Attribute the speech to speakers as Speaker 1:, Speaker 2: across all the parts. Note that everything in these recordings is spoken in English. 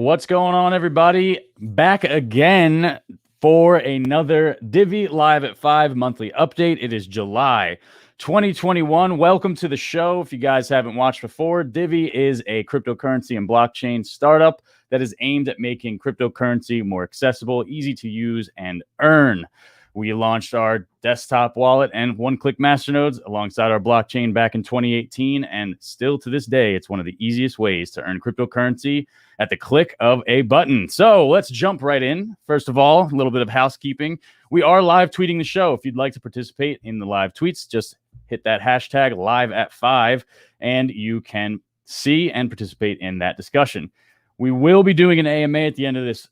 Speaker 1: What's going on, everybody? Back again for another Divi Live at 5 monthly update. It is July 2021. Welcome to the show. If you guys haven't watched before, Divi is a cryptocurrency and blockchain startup that is aimed at making cryptocurrency more accessible, easy to use, and earn. We launched our desktop wallet and one-click masternodes alongside our blockchain back in 2018, and still to this day, it's one of the easiest ways to earn cryptocurrency at the click of a button. So let's jump right in. First of all, a little bit of housekeeping. We are live tweeting the show. If you'd like to participate in the live tweets, just hit that hashtag live at 5, and you can see and participate in that discussion. We will be doing an AMA at the end of this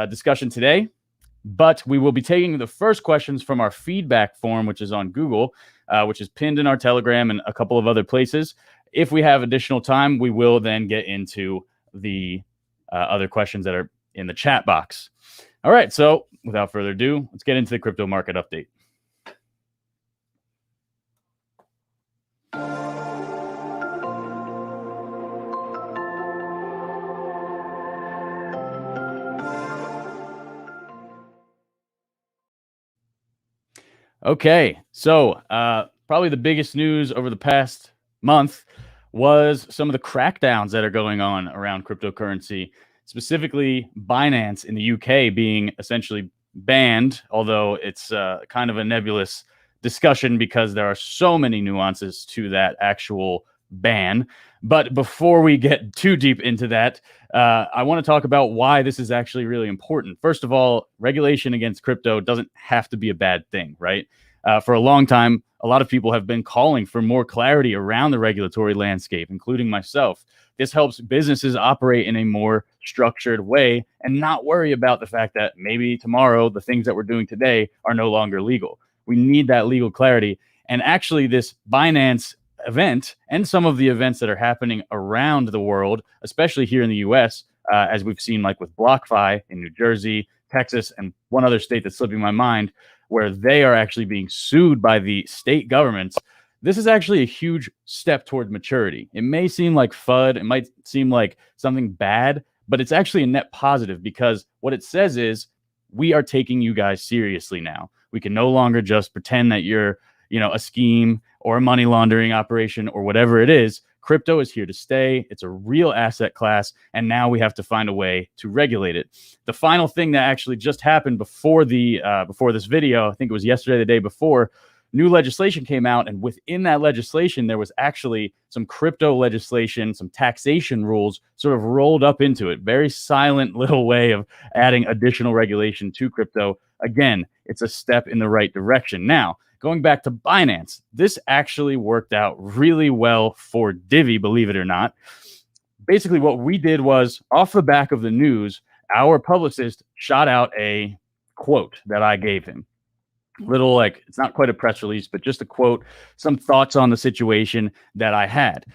Speaker 1: discussion today. But we will be taking the first questions from our feedback form, which is on Google, which is pinned in our Telegram and a couple of other places. If we have additional time, we will then get into the other questions that are in the chat box. All right, so without further ado, let's get into the crypto market update. Okay, so probably the biggest news over the past month was some of the crackdowns that are going on around cryptocurrency, specifically Binance in the UK being essentially banned, although it's kind of a nebulous discussion because there are so many nuances to that actual ban. But before we get too deep into that, I want to talk about why this is actually really important. First of all, regulation against crypto doesn't have to be a bad thing, right? For a long time, a lot of people have been calling for more clarity around the regulatory landscape, including myself. This helps businesses operate in a more structured way and not worry about the fact that maybe tomorrow the things that we're doing today are no longer legal. We need that legal clarity. And actually, this Binance event and some of the events that are happening around the world, especially here in the US, as we've seen like with BlockFi in New Jersey, Texas, and one other state that's slipping my mind, where they are actually being sued by the state governments. This is actually a huge step toward maturity. It may seem like FUD, it might seem like something bad, but it's actually a net positive because what it says is we are taking you guys seriously now. We can no longer just pretend that you're a scheme or a money laundering operation or whatever it is. Crypto is here to stay. It's a real asset class, and now we have to find a way to regulate it. The final thing that actually just happened before this video, I think it was yesterday, the day before, new legislation came out, and within that legislation, there was actually some crypto legislation, some taxation rules sort of rolled up into it. Very silent little way of adding additional regulation to crypto. Again, it's a step in the right direction. Now, going back to Binance, this actually worked out really well for Divi, believe it or not. Basically, what we did was, off the back of the news, our publicist shot out a quote that I gave him. Little, like, it's not quite a press release, but just a quote, some thoughts on the situation that I had.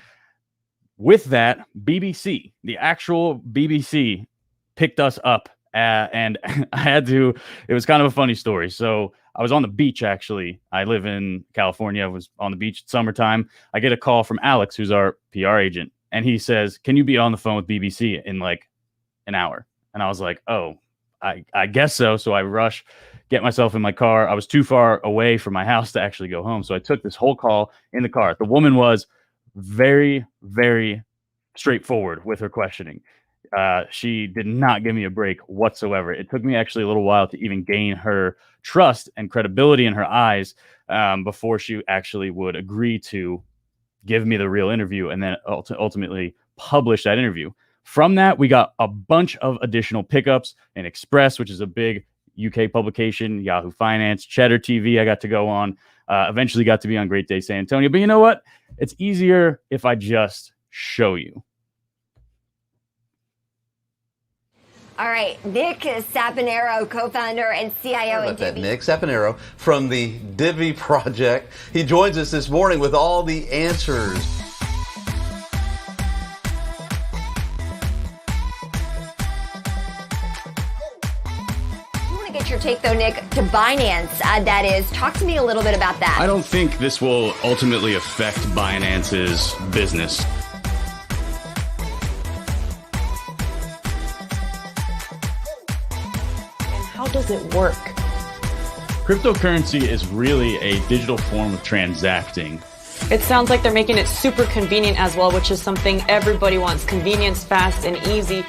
Speaker 1: With that, BBC, the actual BBC, picked us up. And it was kind of a funny story. So I was on the beach, actually. I live in California. I was on the beach at summertime. I get a call from Alex, who's our PR agent. And he says, can you be on the phone with BBC in like an hour? And I was like, oh, I guess so. So I rush, get myself in my car. I was too far away from my house to actually go home. So I took this whole call in the car. The woman was very, very straightforward with her questioning. She did not give me a break whatsoever. It took me actually a little while to even gain her trust and credibility in her eyes before she actually would agree to give me the real interview and then ultimately publish that interview. From that, we got a bunch of additional pickups in Express, which is a big UK publication, Yahoo Finance, Cheddar TV I got to go on, eventually got to be on Great Day San Antonio. But you know what? It's easier if I just show you.
Speaker 2: All right, Nick Saponaro, co-founder and CIO at Divi.
Speaker 3: Nick Saponaro from the Divi project. He joins us this morning with all the answers.
Speaker 2: I want to get your take, though, Nick, to Binance, that is. Talk to me a little bit about that.
Speaker 1: I don't think this will ultimately affect Binance's business.
Speaker 4: does it work?
Speaker 1: Cryptocurrency is really a digital form of transacting.
Speaker 4: It sounds like they're making it super convenient as well, which is something everybody wants. Convenience, fast, and easy.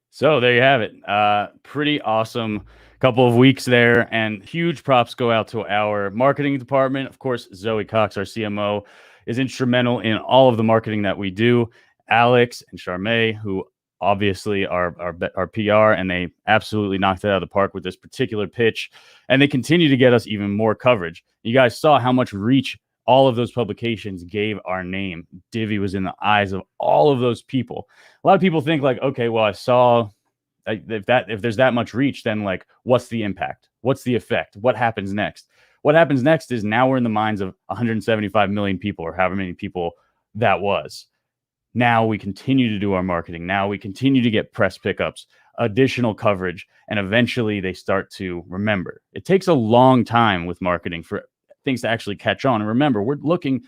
Speaker 1: So there you have it. Pretty awesome couple of weeks there, and huge props go out to our marketing department. Of course, Zoe Cox, our CMO, is instrumental in all of the marketing that we do. Alex and Charmaine, who obviously are our PR, and they absolutely knocked it out of the park with this particular pitch. And they continue to get us even more coverage. You guys saw how much reach all of those publications gave our name. Divi was in the eyes of all of those people. A lot of people think like, okay, well, I saw if there's that much reach, then like, what's the impact? What's the effect? What happens next? What happens next is now we're in the minds of 175 million people, or however many people that was. Now we continue to do our marketing. Now we continue to get press pickups, additional coverage, and eventually they start to remember. It takes a long time with marketing for things to actually catch on. And remember, we're looking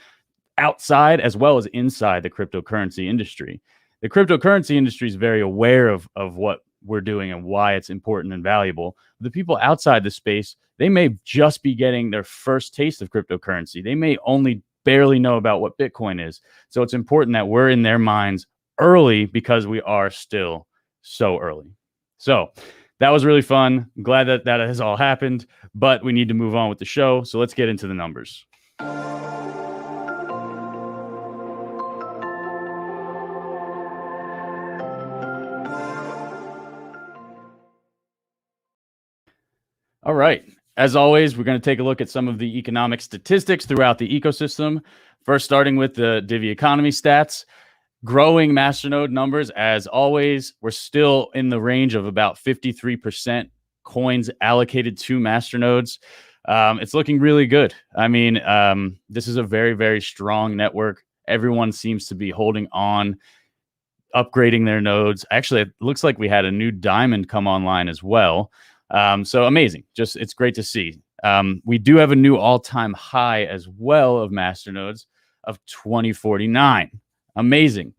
Speaker 1: outside as well as inside the cryptocurrency industry. The cryptocurrency industry is very aware of what we're doing and why it's important and valuable. The people outside the space, they may just be getting their first taste of cryptocurrency. They may only barely know about what Bitcoin is. So it's important that we're in their minds early, because we are still so early. So that was really fun. I'm glad that has all happened, but we need to move on with the show. So let's get into the numbers. All right. As always, we're going to take a look at some of the economic statistics throughout the ecosystem. First, starting with the Divi economy stats. Growing masternode numbers, as always. We're still in the range of about 53% coins allocated to masternodes. It's looking really good. I mean, this is a very, very strong network. Everyone seems to be holding on, upgrading their nodes. Actually, it looks like we had a new diamond come online as well. So amazing. Just, it's great to see. We do have a new all-time high as well of masternodes of 2049. Amazing.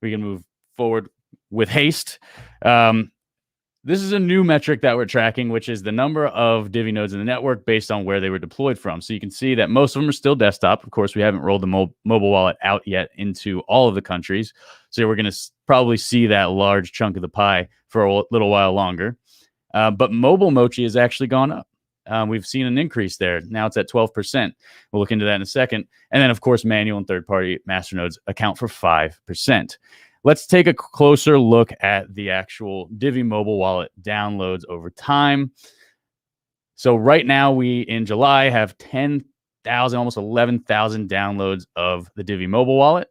Speaker 1: We can move forward with haste. This is a new metric that we're tracking, which is the number of Divi nodes in the network based on where they were deployed from. So you can see that most of them are still desktop. Of course, we haven't rolled the mobile wallet out yet into all of the countries. So we're going to probably see that large chunk of the pie for a little while longer. But mobile Mochi has actually gone up. We've seen an increase there. Now it's at 12%. We'll look into that in a second. And then, of course, manual and third-party masternodes account for 5%. Let's take a closer look at the actual Divi mobile wallet downloads over time. So right now, we, in July, have 10,000, almost 11,000 downloads of the Divi mobile wallet.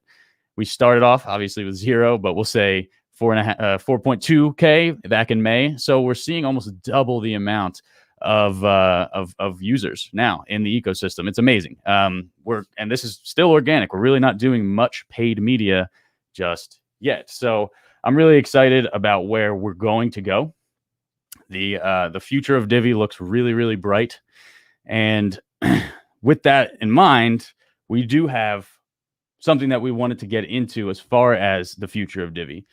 Speaker 1: We started off, obviously, with 0, but we'll say 4.2K back in May. So we're seeing almost double the amount of users now in the ecosystem. It's amazing. And this is still organic. We're really not doing much paid media just yet. So I'm really excited about where we're going to go. The future of Divi looks really, really bright. And with that in mind, we do have something that we wanted to get into as far as the future of Divi.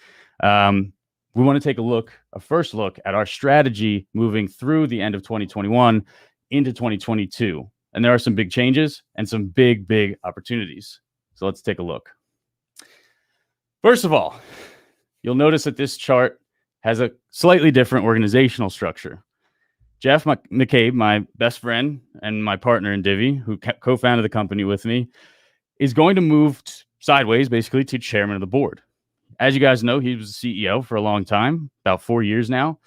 Speaker 1: We want to take a first look at our strategy moving through the end of 2021 into 2022. And there are some big changes and some big, big opportunities. So let's take a look. First of all, you'll notice that this chart has a slightly different organizational structure. Jeff McCabe, my best friend and my partner in Divi, who co-founded the company with me, is going to move sideways, basically, to chairman of the board. As you guys know, he was the CEO for a long time, about 4 years now,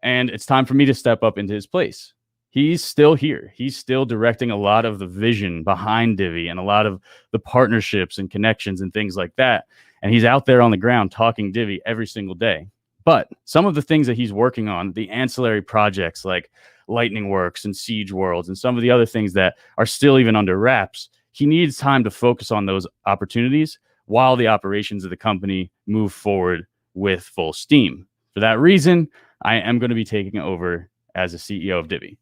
Speaker 1: and it's time for me to step up into his place. He's still here. He's still directing a lot of the vision behind Divi and a lot of the partnerships and connections and things like that. And he's out there on the ground talking Divi every single day. But some of the things that he's working on, the ancillary projects like Lightning Works and Siege Worlds and some of the other things that are still even under wraps, he needs time to focus on those opportunities while the operations of the company move forward with full steam. For that reason, I am going to be taking over as a CEO of Divi.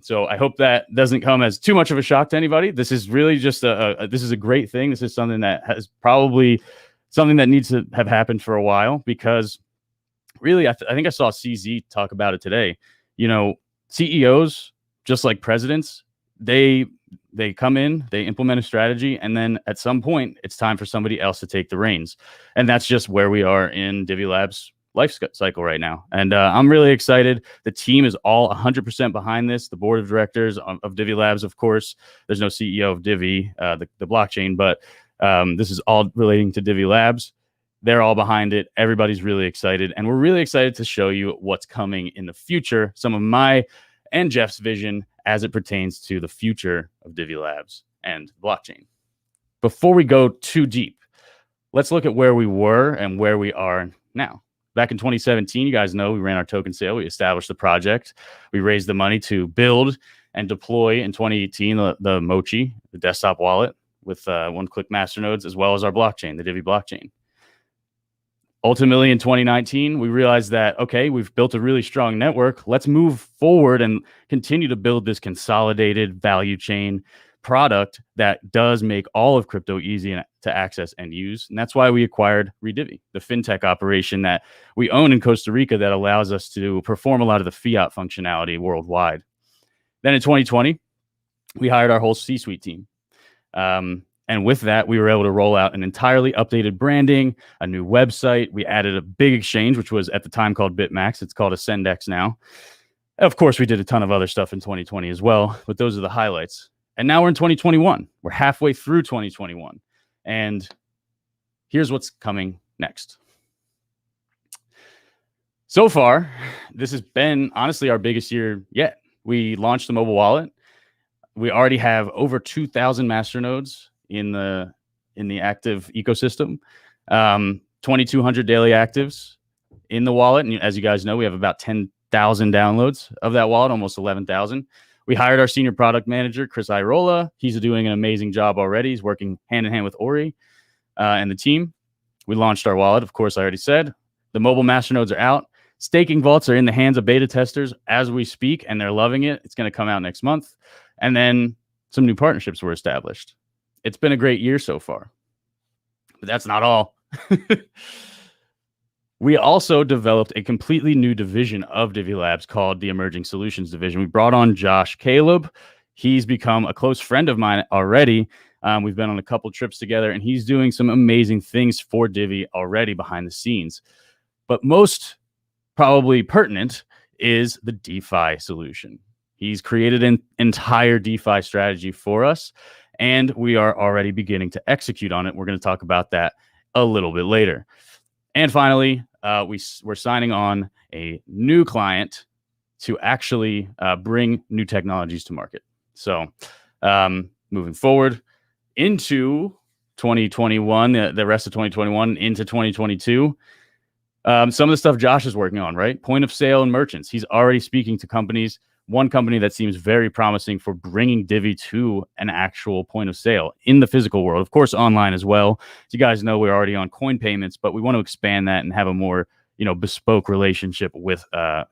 Speaker 1: So I hope that doesn't come as too much of a shock to anybody. This is really just this is a great thing. This is something that has probably something that needs to have happened for a while, because really, I think I saw CZ talk about it today. You know, CEOs, just like presidents, they come in, they implement a strategy, and then at some point, it's time for somebody else to take the reins. And that's just where we are in Divi Labs' life cycle right now. And I'm really excited. The team is all 100% behind this. The board of directors of Divi Labs, of course. There's no CEO of Divi, the blockchain, but this is all relating to Divi Labs. They're all behind it. Everybody's really excited. And we're really excited to show you what's coming in the future, some of my and Jeff's vision as it pertains to the future of Divi Labs and blockchain. Before we go too deep, let's look at where we were and where we are now. Back in 2017, you guys know we ran our token sale. We established the project. We raised the money to build and deploy in 2018 the Mochi, the desktop wallet with one-click masternodes, as well as our blockchain, the Divi blockchain. Ultimately, in 2019, we realized that, okay, we've built a really strong network. Let's move forward and continue to build this consolidated value chain product that does make all of crypto easy to access and use. And that's why we acquired Redivi, the fintech operation that we own in Costa Rica that allows us to perform a lot of the fiat functionality worldwide. Then in 2020, we hired our whole C-suite team. And with that, we were able to roll out an entirely updated branding, a new website. We added a big exchange, which was at the time called BitMax. It's called Ascendex now. Of course, we did a ton of other stuff in 2020 as well, but those are the highlights. And now we're in 2021. We're halfway through 2021. And here's what's coming next. So far, this has been honestly our biggest year yet. We launched the mobile wallet. We already have over 2,000 masternodes in the active ecosystem, 2,200 daily actives in the wallet. And as you guys know, we have about 10,000 downloads of that wallet, almost 11,000. We hired our senior product manager, Chris Irola. He's doing an amazing job already. He's working hand in hand with Ori and the team. We launched our wallet, of course, I already said. The mobile masternodes are out. Staking vaults are in the hands of beta testers as we speak, and they're loving it. It's going to come out next month. And then some new partnerships were established. It's been a great year so far, but that's not all. We also developed a completely new division of Divi Labs called the Emerging Solutions Division. We brought on Josh Caleb. He's become a close friend of mine already. We've been on a couple trips together, and he's doing some amazing things for Divi already behind the scenes. But most probably pertinent is the DeFi solution. He's created an entire DeFi strategy for us, and we are already beginning to execute on it. We're going to talk about that a little bit later. And finally, we're signing on a new client to actually bring new technologies to market. So moving forward into 2021, the rest of 2021 into 2022, some of the stuff Josh is working on, right? Point of sale and merchants. He's already speaking to companies. One company that seems very promising for bringing Divi to an actual point of sale in the physical world, of course, online as well. As you guys know, we're already on coin payments, but we want to expand that and have a more, bespoke relationship with, a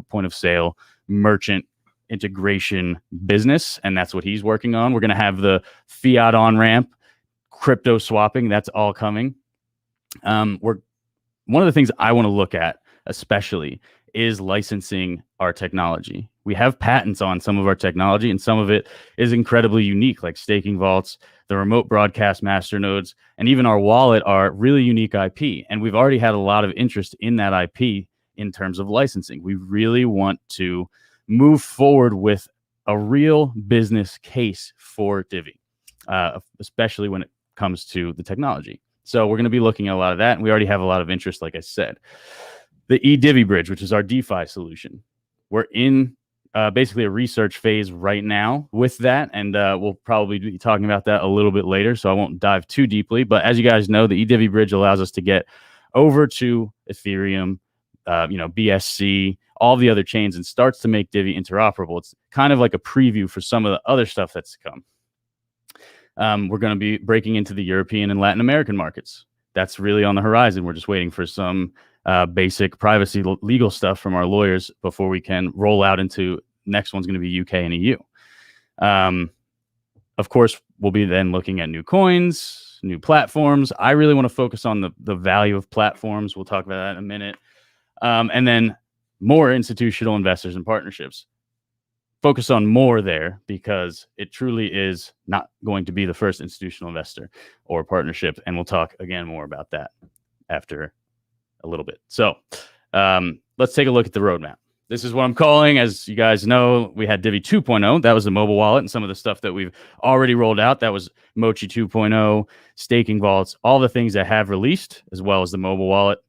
Speaker 1: point of sale merchant integration business. And that's what he's working on. We're going to have the fiat on ramp, crypto swapping. That's all coming. One of the things I want to look at, especially, is licensing our technology. We have patents on some of our technology, and some of it is incredibly unique, like staking vaults, the remote broadcast masternodes, and even our wallet are really unique IP. And we've already had a lot of interest in that IP in terms of licensing. We really want to move forward with a real business case for Divi, especially when it comes to the technology. So we're going to be looking at a lot of that, and we already have a lot of interest, like I said. The eDivi bridge, which is our DeFi solution. We're in basically a research phase right now with that, and we'll probably be talking about that a little bit later, so I won't dive too deeply. But as you guys know, the eDivi bridge allows us to get over to Ethereum, BSC, all the other chains, and starts to make Divi interoperable. It's kind of like a preview for some of the other stuff that's to come. We're going to be breaking into the European and Latin American markets. that's really on the horizon. We're just waiting for some basic privacy legal stuff from our lawyers before we can roll out into next one's going to be UK and EU. Of course, we'll be then looking at new coins, new platforms. I really want to focus on the value of platforms. We'll talk about that in a minute. And then more institutional investors and partnerships. Focus on more there because it truly is not going to be the first institutional investor or partnership. And we'll talk again more about that after a little bit. So let's take a look at the roadmap. This is what I'm calling, as you guys know, we had Divi 2.0. That was the mobile wallet and some of the stuff that we've already rolled out. That was Mochi 2.0, staking vaults, all the things that have released, as well as the mobile wallet.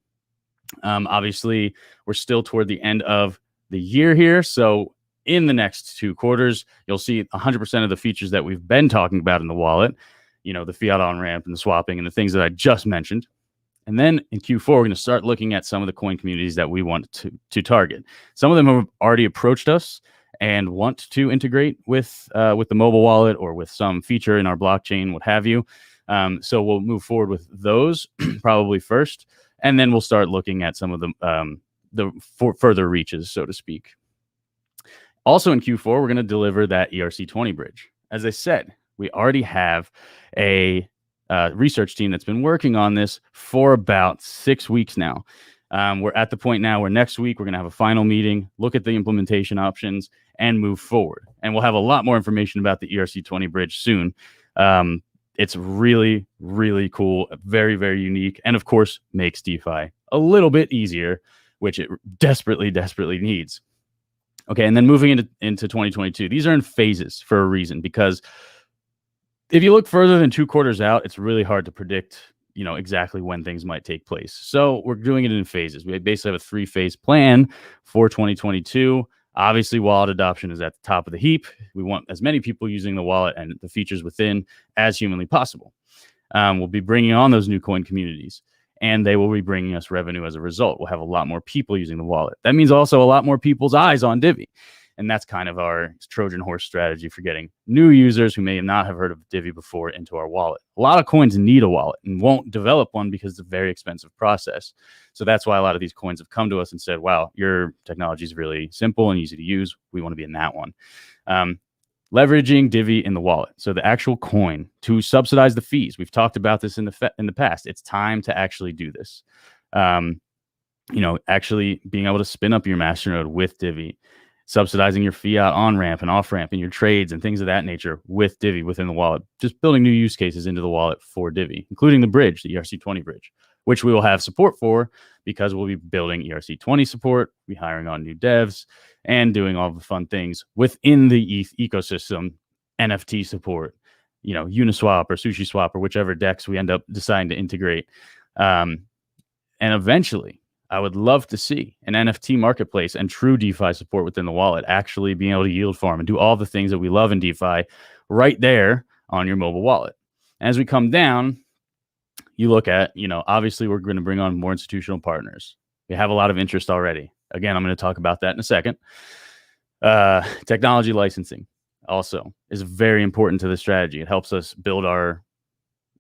Speaker 1: Obviously, we're still toward the end of the year here. So in the next 2 quarters, you'll see 100% of the features that we've been talking about in the wallet, the fiat on-ramp and the swapping and the things that I just mentioned. And then in Q4, we're going to start looking at some of the coin communities that we want to target. Some of them have already approached us and want to integrate with the mobile wallet or with some feature in our blockchain, what have you. So we'll move forward with those probably first, and then we'll start looking at some of the further reaches, so to speak. Also in Q4, we're going to deliver that ERC20 bridge. As I said, we already have a research team that's been working on this for about 6 weeks now. We're at the point now where next week we're going to have a final meeting, look at the implementation options, and move forward. And we'll have a lot more information about the ERC20 bridge soon. It's really, really cool, very, very unique, and of course makes DeFi a little bit easier, which it desperately, desperately needs. Okay, and then moving into 2022, these are in phases for a reason, because if you look further than 2 quarters out, it's really hard to predict, exactly when things might take place. So we're doing it in phases. We basically have a 3-phase plan for 2022. Obviously, wallet adoption is at the top of the heap. We want as many people using the wallet and the features within as humanly possible. We'll be bringing on those new coin communities, and they will be bringing us revenue as a result. We'll have a lot more people using the wallet. That means also a lot more people's eyes on Divi. And that's kind of our Trojan horse strategy for getting new users who may not have heard of Divi before into our wallet. A lot of coins need a wallet and won't develop one because it's a very expensive process. So that's why a lot of these coins have come to us and said, wow, your technology is really simple and easy to use. We want to be in that one. Leveraging Divi in the wallet. So the actual coin to subsidize the fees. We've talked about this in the past. It's time to actually do this. Actually being able to spin up your masternode with Divi, subsidizing your fiat on-ramp and off-ramp and your trades and things of that nature with Divi within the wallet. Just building new use cases into the wallet for Divi, including the bridge, the ERC20 bridge, which we will have support for because we'll be building ERC20 support, be hiring on new devs, and doing all the fun things within the ETH ecosystem, NFT support, Uniswap or SushiSwap or whichever DEX we end up deciding to integrate. And eventually, I would love to see an NFT marketplace and true DeFi support within the wallet, actually being able to yield farm and do all the things that we love in DeFi right there on your mobile wallet. As we come down, you look at, obviously we're going to bring on more institutional partners. We have a lot of interest already. Again, I'm going to talk about that in a second. Technology licensing also is very important to the strategy. It helps us build our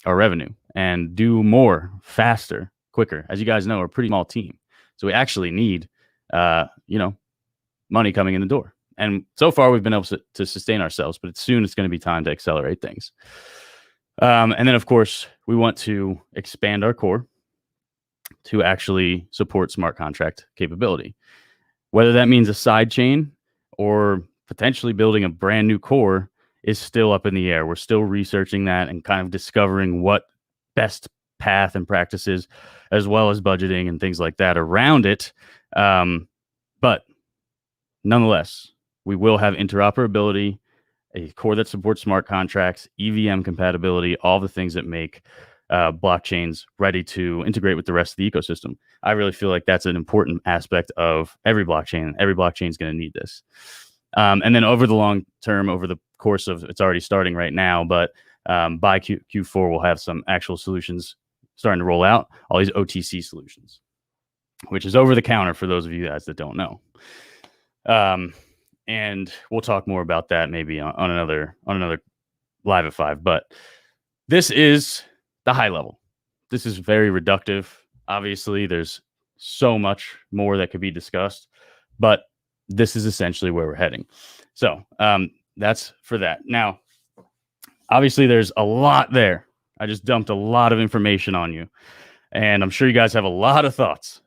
Speaker 1: revenue and do more faster, quicker. As you guys know, we're a pretty small team. So we actually need, money coming in the door. And so far we've been able to sustain ourselves, but soon it's going to be time to accelerate things. And then of course we want to expand our core to actually support smart contract capability. Whether that means a side chain or potentially building a brand new core is still up in the air. We're still researching that and kind of discovering what best path and practices, as well as budgeting and things like that around it. But nonetheless, we will have interoperability, a core that supports smart contracts, EVM compatibility, all the things that make blockchains ready to integrate with the rest of the ecosystem. I really feel like that's an important aspect of every blockchain. Every blockchain is going to need this. And then over the long term, over the course of, it's already starting right now, but by Q4, we'll have some actual solutions starting to roll out, all these OTC solutions, which is over the counter for those of you guys that don't know. And we'll talk more about that maybe on another Live at 5. But this is the high level. this is very reductive. Obviously, there's so much more that could be discussed, but this is essentially where we're heading. So that's for that. Now, obviously, there's a lot there. I just dumped a lot of information on you, and I'm sure you guys have a lot of thoughts.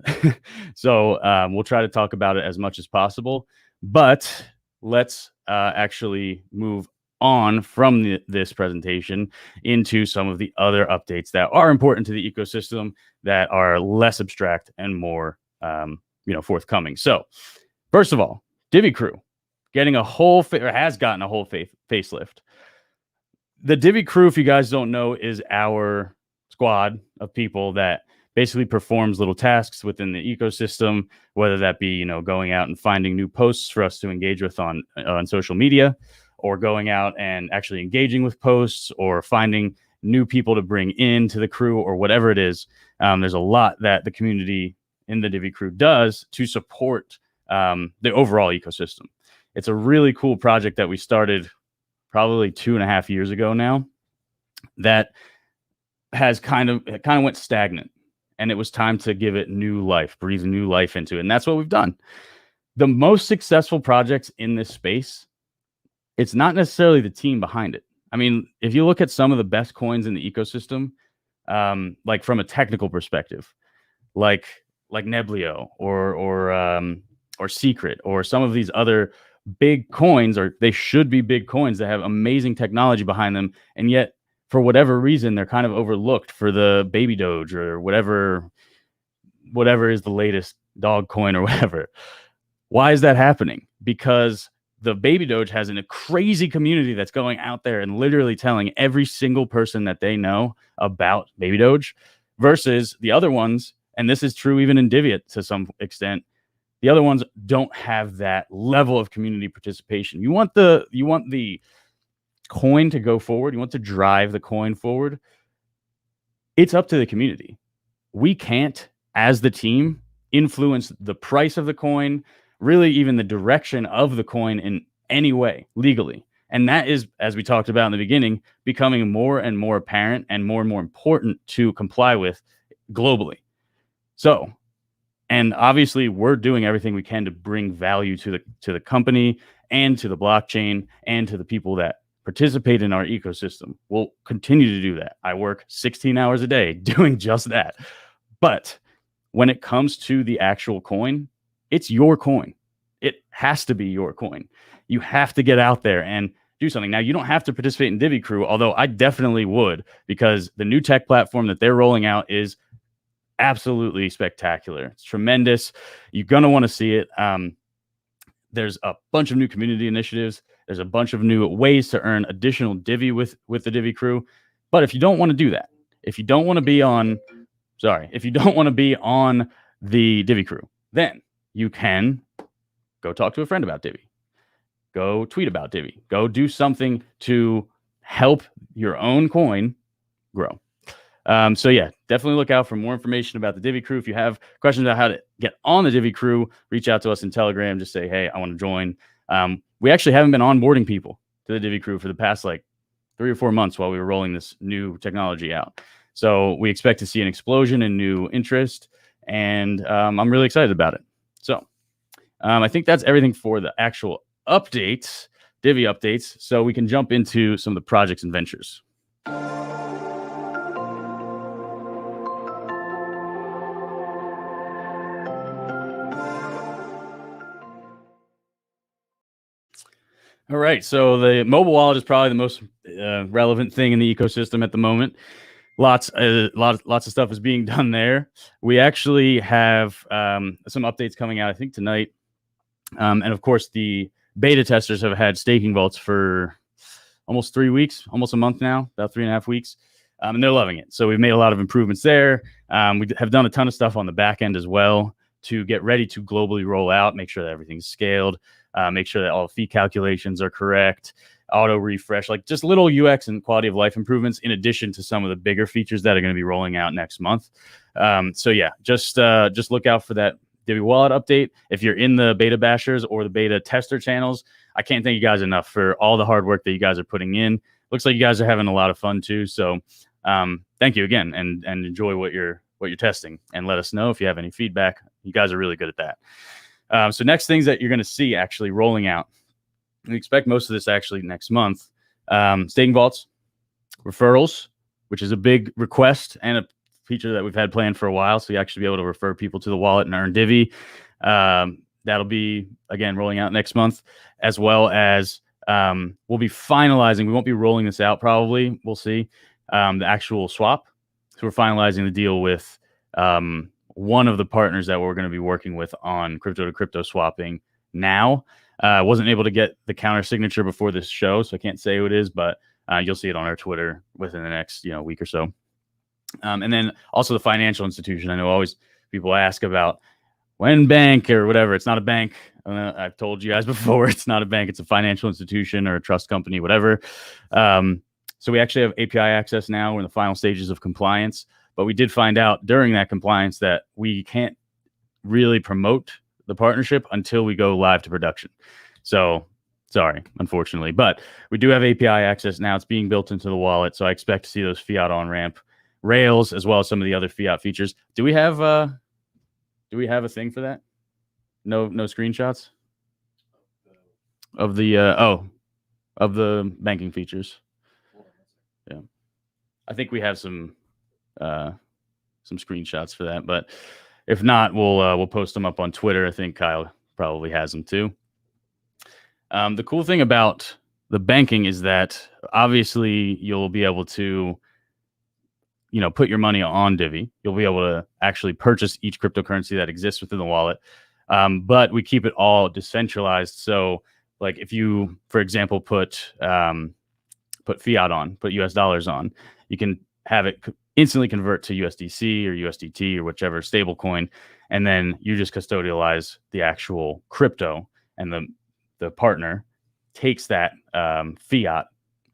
Speaker 1: So we'll try to talk about it as much as possible, but let's actually move on from this presentation into some of the other updates that are important to the ecosystem, that are less abstract and more forthcoming. So first of all, Divi Crew getting a whole has gotten a whole facelift. The Divi Crew, if you guys don't know, is our squad of people that basically performs little tasks within the ecosystem, whether that be going out and finding new posts for us to engage with on social media, or going out and actually engaging with posts, or finding new people to bring into the crew, or whatever it is. There's a lot that the community in the Divi Crew does to support the overall ecosystem. It's a really cool project that we started probably 2.5 years ago now, that has kind of went stagnant, and it was time to give it new life, breathe new life into it. And that's what we've done. The most successful projects in this space, it's not necessarily the team behind it. I mean, if you look at some of the best coins in the ecosystem, like from a technical perspective, like Neblio or Secret, or some of these other big coins, or they should be big coins that have amazing technology behind them, and yet for whatever reason they're kind of overlooked for the baby Doge or whatever is the latest dog coin or whatever. Why is that happening? Because the baby Doge has a crazy community that's going out there and literally telling every single person that they know about baby Doge, versus the other ones, and this is true even in Divi to some extent, the other ones don't have that level of community participation. You want the coin to go forward. You want to drive the coin forward. It's up to the community. We can't, as the team, influence the price of the coin, really even the direction of the coin in any way legally. And that is, as we talked about in the beginning, becoming more and more apparent and more important to comply with globally. So, and obviously we're doing everything we can to bring value to the company and to the blockchain and to the people that participate in our ecosystem. We'll continue to do that. I work 16 hours a day doing just that. But when it comes to the actual coin, it's your coin. It has to be your coin. You have to get out there and do something. Now, you don't have to participate in Divi Crew, although I definitely would, because the new tech platform that they're rolling out is absolutely spectacular. It's tremendous. You're going to want to see it. There's a bunch of new community initiatives. There's a bunch of new ways to earn additional Divi with the Divi Crew. But if you don't want to do that, if you don't want to be on the Divi Crew, then you can go talk to a friend about Divi. Go tweet about Divi. Go do something to help your own coin grow. So yeah, definitely look out for more information about the Divi Crew. If you have questions about how to get on the Divi Crew, reach out to us in Telegram. Just say, hey, I want to join. We actually haven't been onboarding people to the Divi Crew for the past 3 or 4 months while we were rolling this new technology out. So we expect to see an explosion in new interest, and I'm really excited about it. So I think that's everything for the actual updates, Divi updates. So we can jump into some of the projects and ventures. All right, so the mobile wallet is probably the most relevant thing in the ecosystem at the moment. Lots of stuff is being done there. We actually have some updates coming out, I think, tonight. And of course, the beta testers have had staking vaults for almost 3 weeks, almost a month now, about 3.5 weeks. And they're loving it. So we've made a lot of improvements there. We have done a ton of stuff on the back end as well to get ready to globally roll out, make sure that everything's scaled, make sure that all fee calculations are correct, auto refresh, just little UX and quality of life improvements, in addition to some of the bigger features that are going to be rolling out next month. So yeah, just look out for that Divi wallet update. If you're in the beta bashers or the beta tester channels, I can't thank you guys enough for all the hard work that you guys are putting in. Looks like you guys are having a lot of fun too. So thank you again, and enjoy what you're testing, and let us know if you have any feedback. You guys are really good at that. So next things that you're going to see actually rolling out, we expect most of this actually next month. Staking vaults, referrals, which is a big request and a feature that we've had planned for a while. So you actually be able to refer people to the wallet and earn Divi. That'll be, again, rolling out next month, as well as we'll be finalizing. We won't be rolling this out probably. We'll see the actual swap. So we're finalizing the deal with one of the partners that we're going to be working with on crypto to crypto swapping now. Wasn't able to get the counter signature before this show, so I can't say who it is, but you'll see it on our Twitter within the next week or so. And then also the financial institution. I know always people ask about when bank or whatever. It's not a bank. I've told you guys before, it's not a bank. It's a financial institution or a trust company, whatever. So we actually have API access now. We're in the final stages of compliance, but we did find out during that compliance that we can't really promote the partnership until we go live to production. So sorry, unfortunately, but we do have API access now. It's being built into the wallet. So I expect to see those fiat on ramp rails, as well as some of the other fiat features. Do we have a thing for that? No screenshots of the of the banking features. Yeah, I think we have some screenshots for that, but if not, we'll post them up on Twitter. I think Kyle probably has them too. The cool thing about the banking is that obviously you'll be able to put your money on Divi. You'll be able to actually purchase each cryptocurrency that exists within the wallet. But we keep it all decentralized. So like if you, for example, put fiat on, put US dollars on, you can have it instantly convert to USDC or USDT or whichever stable coin. And then you just custodialize the actual crypto, and the partner takes that fiat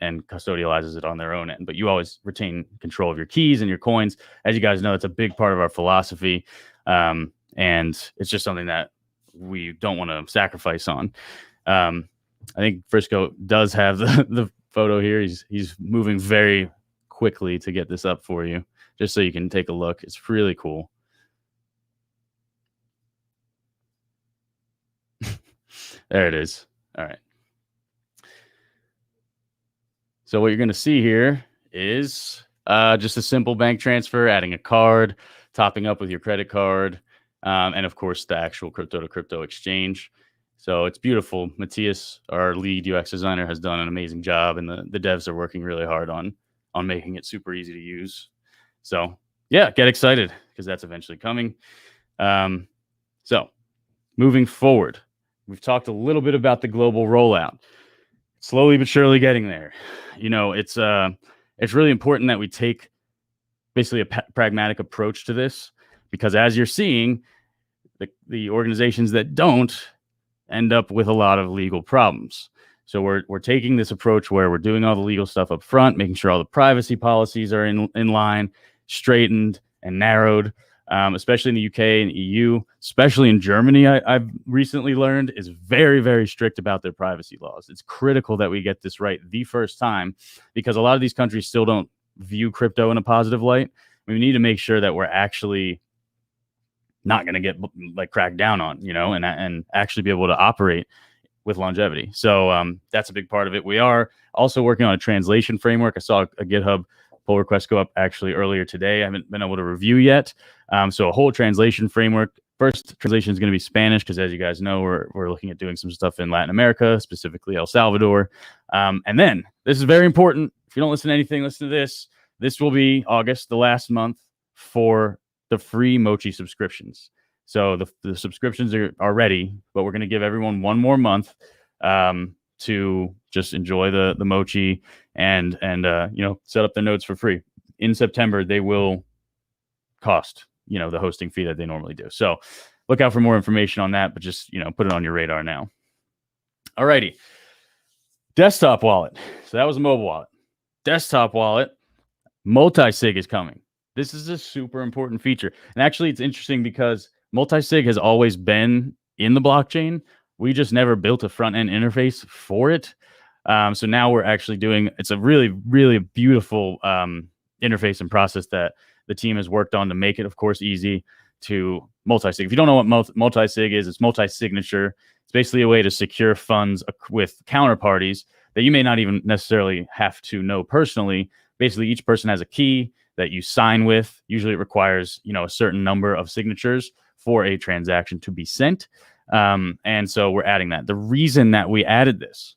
Speaker 1: and custodializes it on their own end. But you always retain control of your keys and your coins. As you guys know, it's a big part of our philosophy. And it's just something that we don't want to sacrifice on. I think Frisco does have the photo here. He's moving very quickly to get this up for you, just so you can take a look. It's really cool. There it is. All right. So what you're going to see here is just a simple bank transfer, adding a card, topping up with your credit card, and of course the actual crypto to crypto exchange. So it's beautiful. Matthias, our lead UX designer, has done an amazing job, and the devs are working really hard on making it super easy to use. So yeah, get excited because that's eventually coming. So moving forward, we've talked a little bit about the global rollout. Slowly but surely getting there. It's really important that we take basically a pragmatic approach to this, because as you're seeing, the organizations that don't end up with a lot of legal problems. So we're taking this approach where we're doing all the legal stuff up front, making sure all the privacy policies are in line, straightened and narrowed, especially in the UK and EU, especially in Germany. I've recently learned is very, very strict about their privacy laws. It's critical that we get this right the first time, because a lot of these countries still don't view crypto in a positive light. We need to make sure that we're actually not going to get cracked down on, and actually be able to operate with longevity. So that's a big part of it. We are also working on a translation framework. I saw a GitHub pull request go up actually earlier today. I haven't been able to review yet. So a whole translation framework. First translation is going to be Spanish, because as you guys know, we're looking at doing some stuff in Latin America, specifically El Salvador. And then this is very important. If you don't listen to anything, listen to this. This will be August, the last month for the free Mochi subscriptions. So the subscriptions are ready, but we're going to give everyone one more month to just enjoy the Mochi and set up their nodes for free. In September, they will cost the hosting fee that they normally do. So look out for more information on that, but just put it on your radar now. Alrighty, desktop wallet. So that was a mobile wallet. Desktop wallet, multi-sig is coming. This is a super important feature, and actually it's interesting because multi-sig has always been in the blockchain. We just never built a front-end interface for it. So now we're actually doing, it's a really, really beautiful interface and process that the team has worked on to make it, of course, easy to multi-sig. If you don't know what multi-sig is, it's multi-signature. It's basically a way to secure funds with counterparties that you may not even necessarily have to know personally. Basically, each person has a key that you sign with. Usually it requires, a certain number of signatures for a transaction to be sent. And so we're adding that. The reason that we added this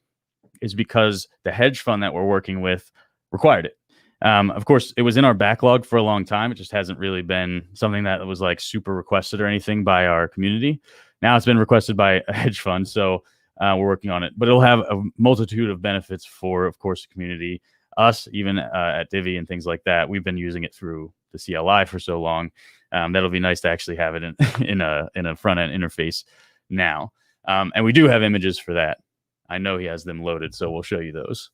Speaker 1: is because the hedge fund that we're working with required it. Of course, it was in our backlog for a long time. It just hasn't really been something that was like super requested or anything by our community. Now it's been requested by a hedge fund. So we're working on it, but it'll have a multitude of benefits for, of course, the community, us, even at Divi and things like that. We've been using it through the CLI for so long. That'll be nice to actually have it in a front end interface now. And we do have images for that. I know he has them loaded, so we'll show you those.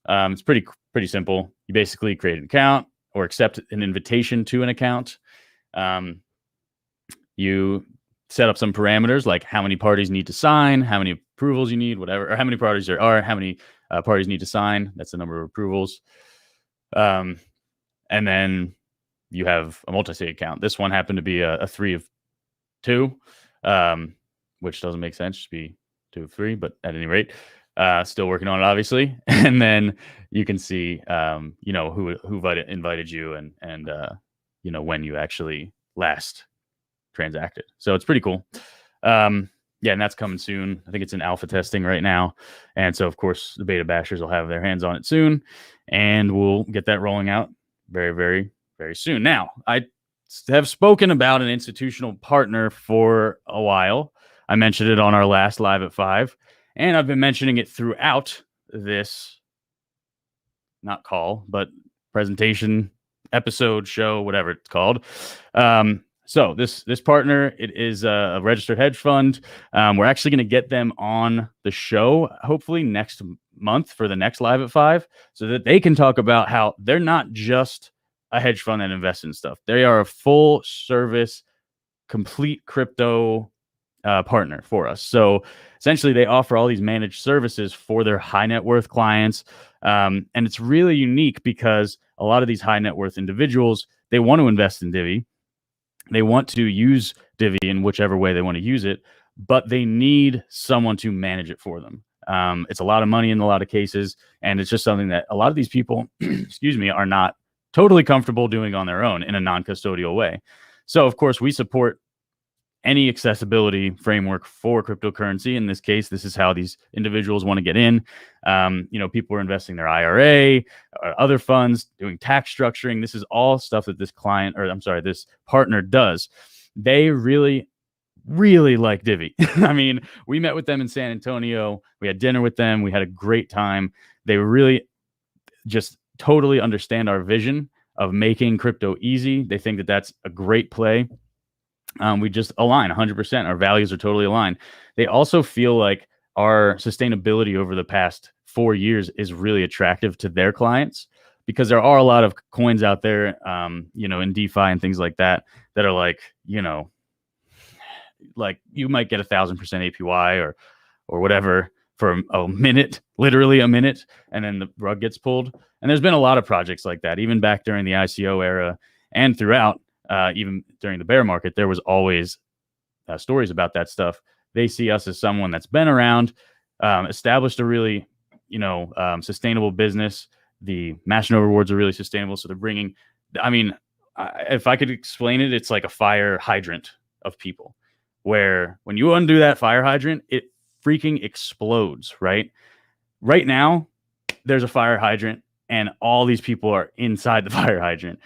Speaker 1: It's pretty simple. You basically create an account or accept an invitation to an account. You set up some parameters like how many parties need to sign, how many approvals you need, whatever, or how many parties there are, how many parties need to sign. That's the number of approvals. And then you have a multi-sig account. This one happened to be a 3 of 2, which doesn't make sense. It should be 2 of 3, but at any rate, still working on it, obviously. And then you can see, who invited you and when you actually last transacted. So it's pretty cool. Yeah, and that's coming soon. I think it's in alpha testing right now. And so, of course, the beta bashers will have their hands on it soon, and we'll get that rolling out very, very, very soon. Now, I have spoken about an institutional partner for a while. I mentioned it on our last Live at 5, and I've been mentioning it throughout this, not call, but presentation, episode, show, whatever it's called. So this partner, it is a registered hedge fund. We're actually going to get them on the show, hopefully next month for the next Live at 5, so that they can talk about how they're not just a hedge fund that invests in stuff. They are a full service, complete crypto partner for us. So essentially, they offer all these managed services for their high net worth clients. And it's really unique because a lot of these high net worth individuals, they want to invest in Divi. They want to use Divi in whichever way they want to use it, but they need someone to manage it for them. It's a lot of money in a lot of cases, and it's just something that a lot of these people, are not totally comfortable doing on their own in a non-custodial way. So, of course, we support any accessibility framework for cryptocurrency. In this case, this is how these individuals want to get in. People are investing their IRA or other funds, doing tax structuring. This is all stuff that this partner does. They really, really like Divi. I mean, we met with them in San Antonio. We had dinner with them. We had a great time. They really just totally understand our vision of making crypto easy. They think that that's a great play. We just align 100%. Our values are totally aligned. They also feel like our sustainability over the past 4 years is really attractive to their clients, because there are a lot of coins out there, in DeFi and things like that are like you might get 1,000% APY or whatever for a minute, literally a minute, and then the rug gets pulled. And there's been a lot of projects like that, even back during the ICO era and throughout. Even during the bear market, there was always stories about that stuff. They see us as someone that's been around, established a really, sustainable business. The Master rewards are really sustainable. So they're bringing, if I could explain it, it's like a fire hydrant of people, where when you undo that fire hydrant, it freaking explodes, right? Right now, there's a fire hydrant and all these people are inside the fire hydrant.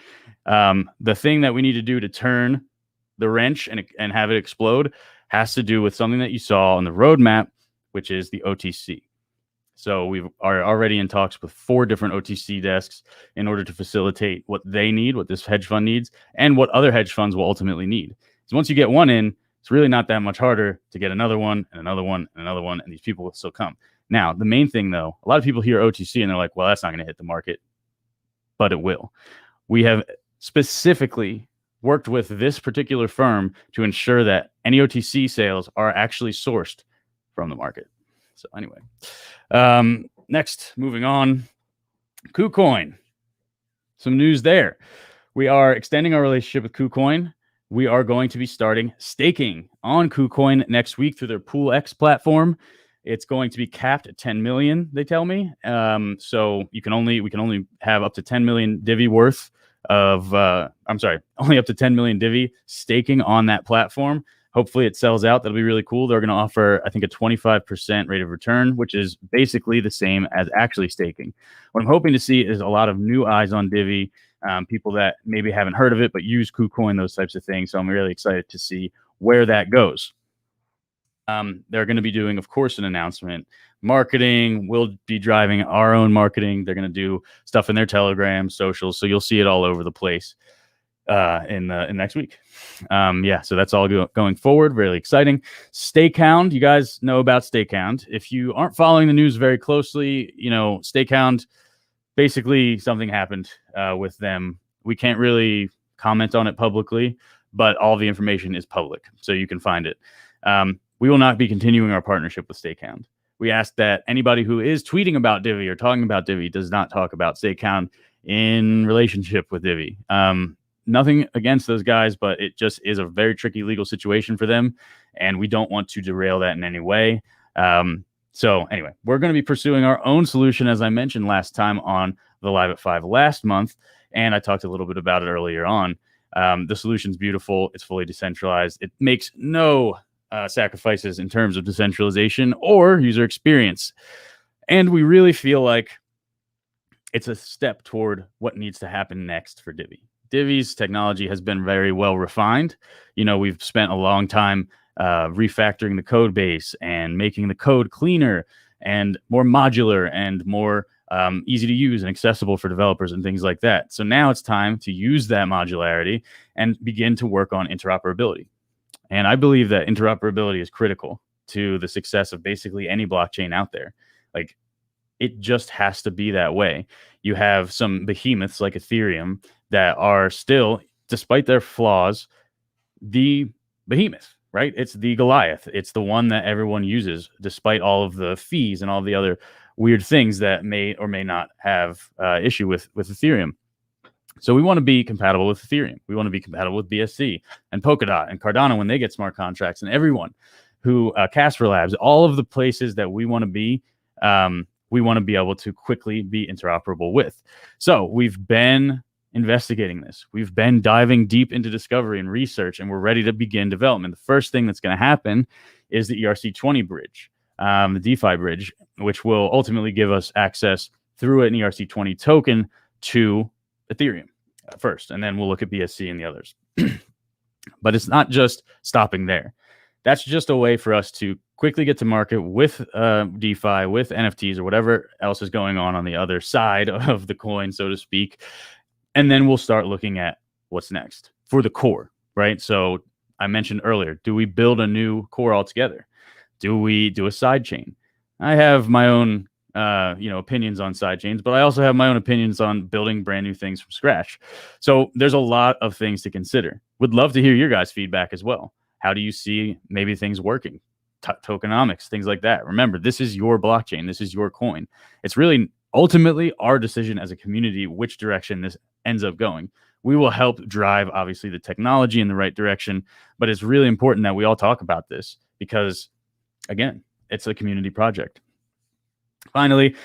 Speaker 1: The thing that we need to do to turn the wrench and have it explode has to do with something that you saw on the roadmap, which is the OTC. So we are already in talks with 4 different OTC desks in order to facilitate what they need, what this hedge fund needs, and what other hedge funds will ultimately need. So once you get one in, it's really not that much harder to get another one and another one and another one, and these people will still come. Now, the main thing, though, a lot of people hear OTC and they're like, well, that's not going to hit the market, but it will. We have specifically worked with this particular firm to ensure that any OTC sales are actually sourced from the market. So anyway, next, moving on, KuCoin. some news there. We are extending our relationship with KuCoin. We are going to be starting staking on KuCoin next week through their Pool X platform. It's going to be capped at 10 million, they tell me. So we can only have up to 10 million Divi worth of, only up to 10 million Divi staking on that platform. Hopefully it sells out. That'll be really cool. They're going to offer, I think, a 25% rate of return, which is basically the same as actually staking. What I'm hoping to see is a lot of new eyes on Divi, people that maybe haven't heard of it, but use KuCoin, those types of things. So I'm really excited to see where that goes. They're going to be doing, of course, an announcement. Marketing, we'll be driving our own marketing. They're going to do stuff in their Telegram, socials. So you'll see it all over the place in next week. So that's all going forward. Really exciting. Stakehound, you guys know about Stakehound. If you aren't following the news very closely, Stakehound, basically something happened with them. We can't really comment on it publicly, but all the information is public, so you can find it. We will not be continuing our partnership with Stakehound. We ask that anybody who is tweeting about Divi or talking about Divi does not talk about Stakehound in relationship with Divi. Nothing against those guys, but it just is a very tricky legal situation for them, and we don't want to derail that in any way. So anyway, we're going to be pursuing our own solution, as I mentioned last time on the Live at 5 last month, and I talked a little bit about it earlier on. The solution's beautiful. It's fully decentralized. It makes no sacrifices in terms of decentralization or user experience. And we really feel like it's a step toward what needs to happen next for Divi. Divi's technology has been very well refined. We've spent a long time refactoring the code base and making the code cleaner and more modular and more easy to use and accessible for developers and things like that. So now it's time to use that modularity and begin to work on interoperability. And I believe that interoperability is critical to the success of basically any blockchain out there. Like, it just has to be that way. You have some behemoths like Ethereum that are still, despite their flaws, the behemoth, right? It's the Goliath. It's the one that everyone uses, despite all of the fees and all the other weird things that may or may not have issue with Ethereum. So we want to be compatible with Ethereum. We want to be compatible with BSC and Polkadot and Cardano when they get smart contracts, and everyone who Casper Labs, all of the places that we want to be able to quickly be interoperable with. So we've been investigating this. We've been diving deep into discovery and research, and we're ready to begin development. The first thing that's going to happen is the ERC20 bridge, the DeFi bridge, which will ultimately give us access through an ERC20 token to Ethereum first, and then we'll look at BSC and the others. But it's not just stopping there. That's just a way for us to quickly get to market with DeFi, with NFTs, or whatever else is going on the other side of the coin, so to speak. And then we'll start looking at what's next for the core, right? So I mentioned earlier, do we build a new core altogether? Do we do a side chain? I have my own opinions on side chains, but I also have my own opinions on building brand new things from scratch. So there's a lot of things to consider. Would love to hear your guys' feedback as well. How do you see maybe things working? Tokenomics, things like that. Remember, this is your blockchain. This is your coin. It's really ultimately our decision as a community which direction this ends up going. We will help drive, obviously, the technology in the right direction, but it's really important that we all talk about this because, again, it's a community project. Finally,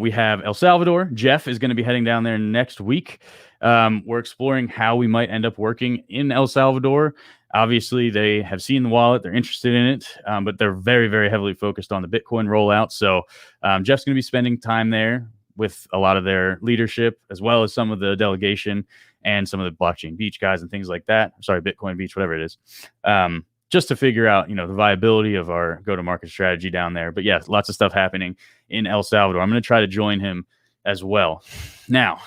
Speaker 1: we have El Salvador. Jeff is going to be heading down there next week. We're exploring how we might end up working in El Salvador. Obviously, they have seen the wallet. They're interested in it, but they're very, very heavily focused on the Bitcoin rollout. So Jeff's going to be spending time there with a lot of their leadership, as well as some of the delegation and some of the Blockchain Beach guys and things like that. Sorry, Bitcoin Beach, whatever it is. Just to figure out, the viability of our go-to-market strategy down there. But yes, lots of stuff happening in El Salvador. I'm going to try to join him as well. Now,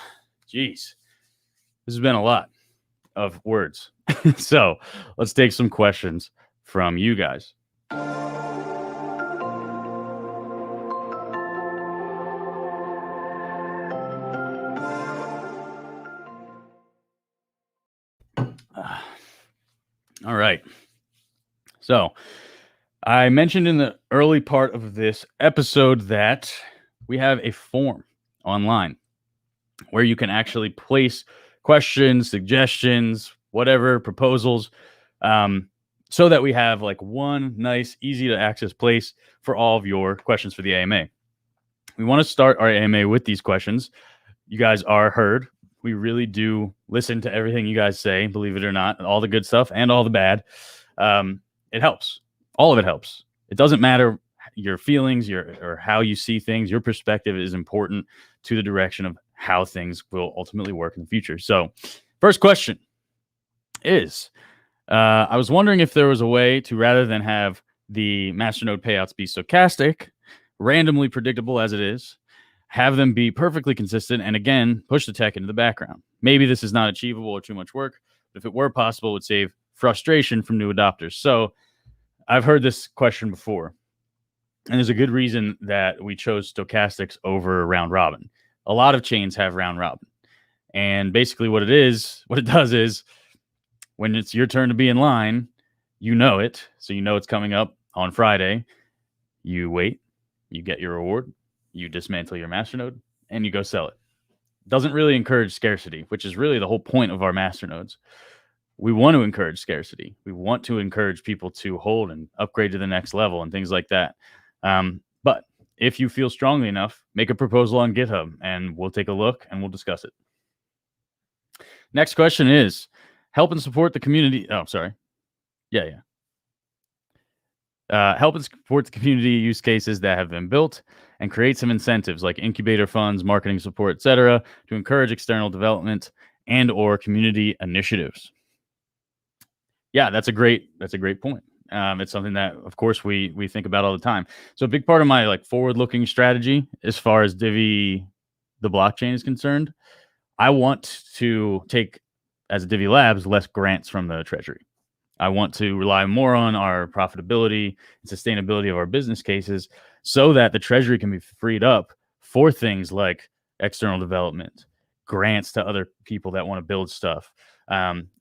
Speaker 1: geez, this has been a lot of words. So let's take some questions from you guys. All right. So I mentioned in the early part of this episode that we have a form online. where you can actually place questions, suggestions, whatever, proposals, so that we have like one nice, easy to access place for all of your questions for the AMA. We want to start our AMA with these questions. You guys are heard. We really do listen to everything you guys say, believe it or not, all the good stuff and all the bad. It helps. All of it helps. It doesn't matter your feelings, or how you see things. Your perspective is important to the direction of how things will ultimately work in the future. So, first question is, I was wondering if there was a way to, rather than have the masternode payouts be stochastic, randomly predictable as it is, have them be perfectly consistent, and again, push the tech into the background. Maybe this is not achievable or too much work, but if it were possible, it would save frustration from new adopters. So I've heard this question before, and there's a good reason that we chose stochastics over round robin. A lot of chains have round robin. And basically what it does is, when it's your turn to be in line, you know it. So you know it's coming up on Friday. You wait, you get your reward, you dismantle your masternode, and you go sell it. Doesn't really encourage scarcity, which is really the whole point of our masternodes. We want to encourage scarcity. We want to encourage people to hold and upgrade to the next level and things like that. But if you feel strongly enough, make a proposal on GitHub and we'll take a look and we'll discuss it. Next question is, help and support the community. Oh, sorry. Yeah. Help and support the community use cases that have been built and create some incentives like incubator funds, marketing support, etc., to encourage external development and or community initiatives. Yeah, that's a great point. It's something that, of course, we think about all the time. So a big part of my like forward-looking strategy as far as Divi, the blockchain, is concerned, I want to take, as a Divi Labs, less grants from the treasury. I want to rely more on our profitability and sustainability of our business cases so that the treasury can be freed up for things like external development, grants to other people that want to build stuff,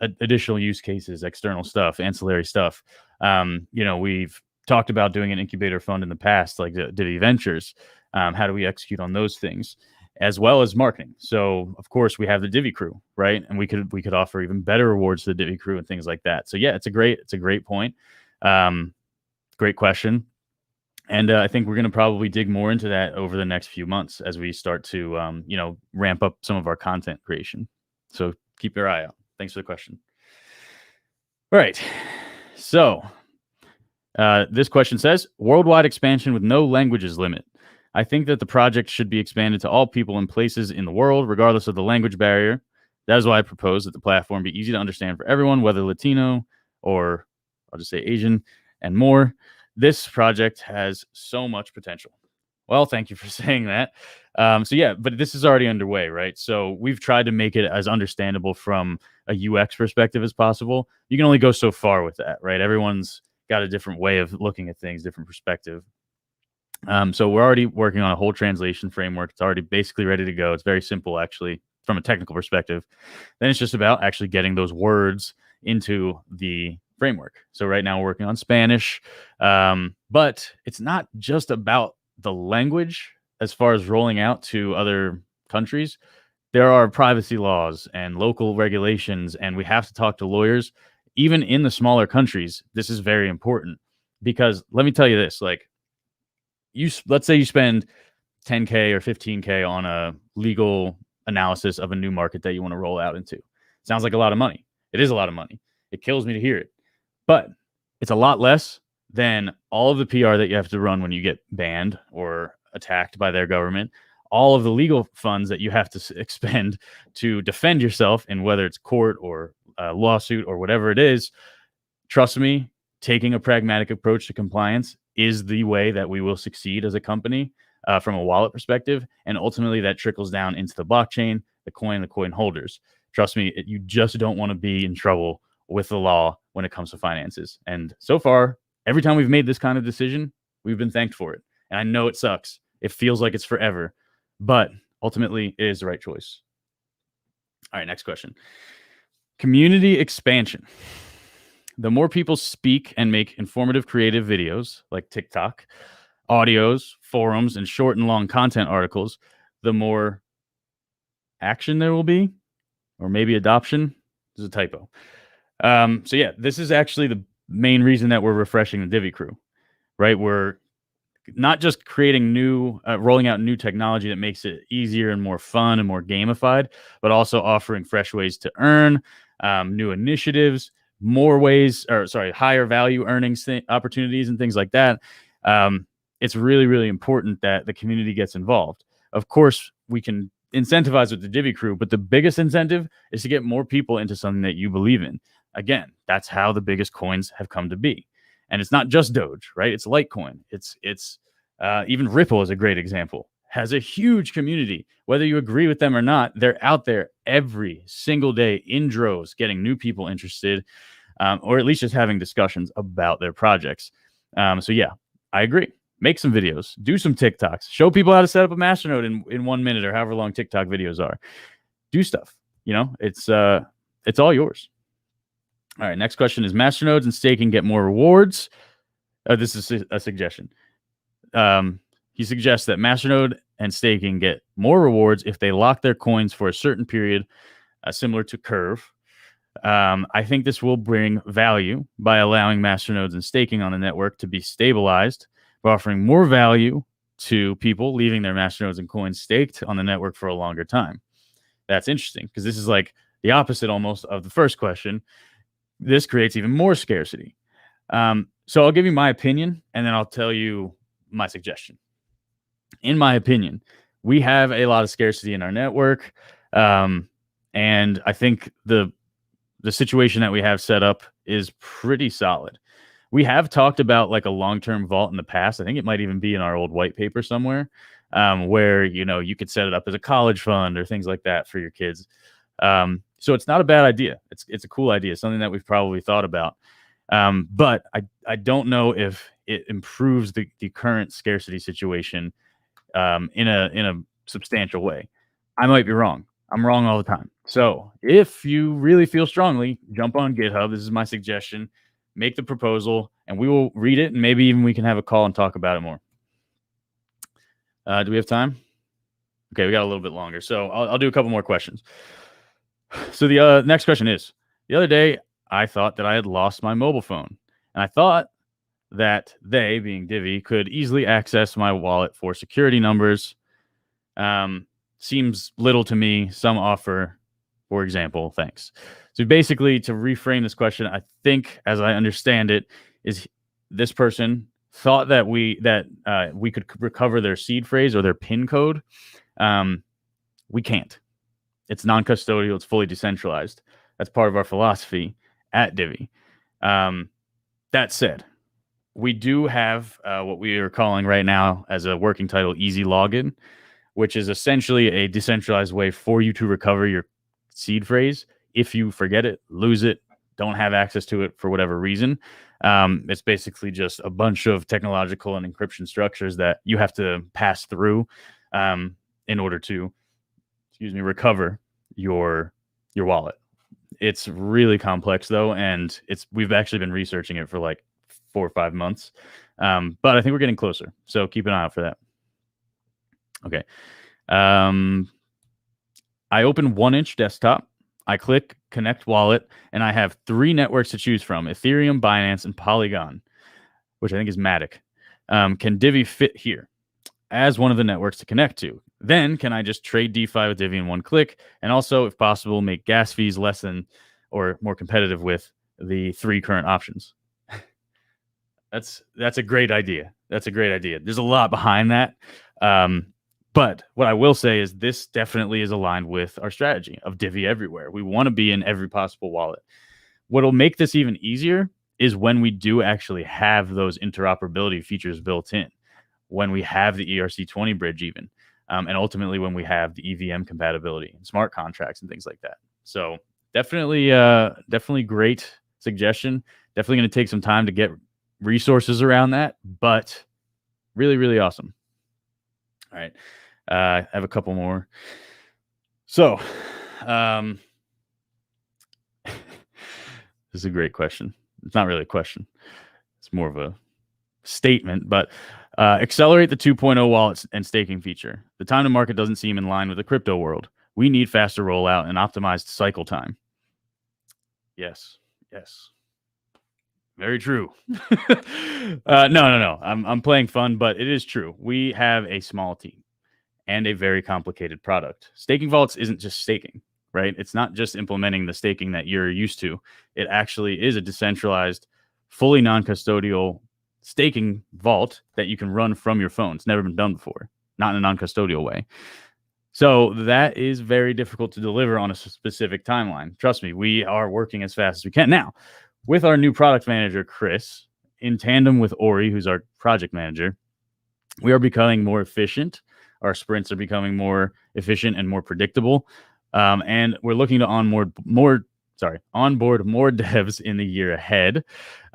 Speaker 1: additional use cases, external stuff, ancillary stuff. We've talked about doing an incubator fund in the past, like Divi Ventures. How do we execute on those things, as well as marketing? So of course we have the Divi crew, right? And we could offer even better rewards to the Divi crew and things like that. So yeah, it's a great point. Great question. And I think we're going to probably dig more into that over the next few months as we start to, ramp up some of our content creation. So keep your eye out. Thanks for the question. All right. So this question says, worldwide expansion with no languages limit. I think that the project should be expanded to all people and places in the world, regardless of the language barrier. That is why I propose that the platform be easy to understand for everyone, whether Latino or I'll just say Asian and more. This project has so much potential. Well, thank you for saying that. But this is already underway, right? So we've tried to make it as understandable from a UX perspective as possible. You can only go so far with that, right? Everyone's got a different way of looking at things, different perspective. So we're already working on a whole translation framework. It's already basically ready to go. It's very simple, actually, from a technical perspective. Then it's just about actually getting those words into the framework. So right now we're working on Spanish, but it's not just about the language as far as rolling out to other countries. There are privacy laws and local regulations, and we have to talk to lawyers. Even in the smaller countries, this is very important because let me tell you this, like, let's say you spend 10K or 15K on a legal analysis of a new market that you want to roll out into. Sounds like a lot of money. It is a lot of money. It kills me to hear it, but it's a lot less than all of the PR that you have to run when you get banned or attacked by their government, all of the legal funds that you have to expend to defend yourself in whether it's court or lawsuit or whatever it is. Trust me, taking a pragmatic approach to compliance is the way that we will succeed as a company from a wallet perspective. And ultimately that trickles down into the blockchain, the coin holders. Trust me, you just don't want to be in trouble with the law when it comes to finances. And so far, every time we've made this kind of decision, we've been thanked for it. And I know it sucks. It feels like it's forever, but ultimately it is the right choice. All right, next question. Community expansion. The more people speak and make informative, creative videos like TikTok, audios, forums, and short and long content articles, the more action there will be, or maybe adoption. This is a typo. So yeah, this is actually the main reason that we're refreshing the Divi crew, right? We're not just creating rolling out new technology that makes it easier and more fun and more gamified, but also offering fresh ways to earn, new initiatives, higher value earnings opportunities and things like that. It's really, really important that the community gets involved. Of course, we can incentivize with the Divi crew, but the biggest incentive is to get more people into something that you believe in. Again, that's how the biggest coins have come to be. And it's not just Doge, right? It's Litecoin. It's even Ripple is a great example. Has a huge community. Whether you agree with them or not, they're out there every single day in droves, getting new people interested, or at least just having discussions about their projects. So yeah, I agree. Make some videos, do some TikToks, show people how to set up a masternode in 1 minute or however long TikTok videos are. Do stuff. It's all yours. All right, next question is masternodes and staking get more rewards. This is a suggestion. He suggests that masternode and staking get more rewards if they lock their coins for a certain period, similar to Curve. I think this will bring value by allowing masternodes and staking on the network to be stabilized, by offering more value to people leaving their masternodes and coins staked on the network for a longer time. That's interesting because this is like the opposite almost of the first question. This creates even more scarcity. So I'll give you my opinion, and then I'll tell you my suggestion. In my opinion, we have a lot of scarcity in our network, and I think the situation that we have set up is pretty solid. We have talked about like a long-term vault in the past. I think it might even be in our old white paper somewhere, where you could set it up as a college fund or things like that for your kids. So it's not a bad idea. It's a cool idea, something that we've probably thought about. But I don't know if it improves the current scarcity situation in a substantial way. I might be wrong. I'm wrong all the time. So if you really feel strongly, jump on GitHub. This is my suggestion. Make the proposal, and we will read it, and maybe even we can have a call and talk about it more. Do we have time? Okay, we got a little bit longer. So I'll do a couple more questions. So the next question is, the other day, I thought that I had lost my mobile phone, and I thought that they, being Divi, could easily access my wallet for security numbers. Seems little to me. Some offer, for example, thanks. So basically, to reframe this question, I think, as I understand it, is this person thought that we could recover their seed phrase or their PIN code. We can't. It's non-custodial. It's fully decentralized. That's part of our philosophy at Divi. That said, we do have what we are calling right now as a working title, Easy Login, which is essentially a decentralized way for you to recover your seed phrase if you forget it, lose it, don't have access to it for whatever reason. It's basically just a bunch of technological and encryption structures that you have to pass through in order to, recover your wallet. It's really complex though, and we've actually been researching it for like 4 or 5 months, but I think we're getting closer. So keep an eye out for that. Okay. I open 1-inch desktop. I click connect wallet, and I have 3 networks to choose from: Ethereum, Binance, and Polygon, which I think is Matic. Can Divi fit here as one of the networks to connect to? Then can I just trade DeFi with Divi in 1 click? And also, if possible, make gas fees less than or more competitive with the 3 current options. That's a great idea. That's a great idea. There's a lot behind that. But what I will say is this definitely is aligned with our strategy of Divi everywhere. We want to be in every possible wallet. What'll make this even easier is when we do actually have those interoperability features built in, when we have the ERC20 bridge even, and ultimately when we have the EVM compatibility and smart contracts and things like that. So definitely great suggestion. Definitely going to take some time to get resources around that, but really, really awesome. All right. I have a couple more. So, this is a great question. It's not really a question. It's more of a statement, but accelerate the 2.0 wallets and staking feature. The time to market doesn't seem in line with the crypto world. We need faster rollout and optimized cycle time. Yes. Very true. No. I'm playing fun, but it is true. We have a small team and a very complicated product. Staking vaults isn't just staking, right? It's not just implementing the staking that you're used to. It actually is a decentralized, fully non-custodial staking vault that you can run from your phone. It's never been done before, not in a non-custodial way. So that is very difficult to deliver on a specific timeline. Trust me, we are working as fast as we can. Now, with our new product manager, Chris, in tandem with Ori, who's our project manager, we are becoming more efficient. Our sprints are becoming more efficient and more predictable. And we're looking to onboard more devs in the year ahead.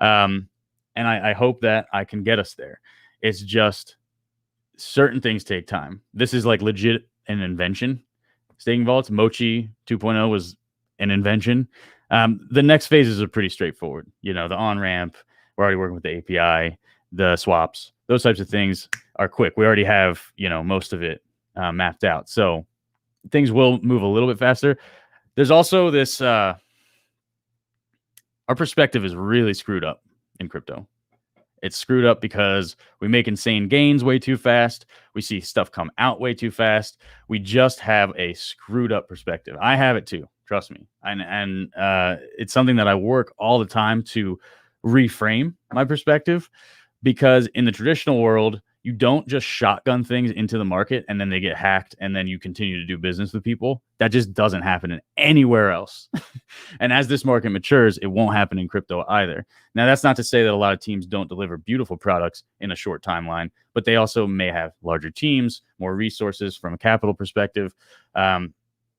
Speaker 1: And I hope that I can get us there. It's just certain things take time. This is like legit an invention. Staking vaults, Mochi 2.0 was an invention. The next phases are pretty straightforward. The on-ramp, we're already working with the API, the swaps, those types of things are quick. We already have, most of it mapped out. So things will move a little bit faster. There's also this, our perspective is really screwed up in crypto. It's screwed up because we make insane gains way too fast. We see stuff come out way too fast. We just have a screwed up perspective. I have it too. Trust me. And it's something that I work all the time to reframe my perspective, because in the traditional world, you don't just shotgun things into the market and then they get hacked and then you continue to do business with people. That just doesn't happen anywhere else. And as this market matures, it won't happen in crypto either. Now, that's not to say that a lot of teams don't deliver beautiful products in a short timeline, but they also may have larger teams, more resources from a capital perspective.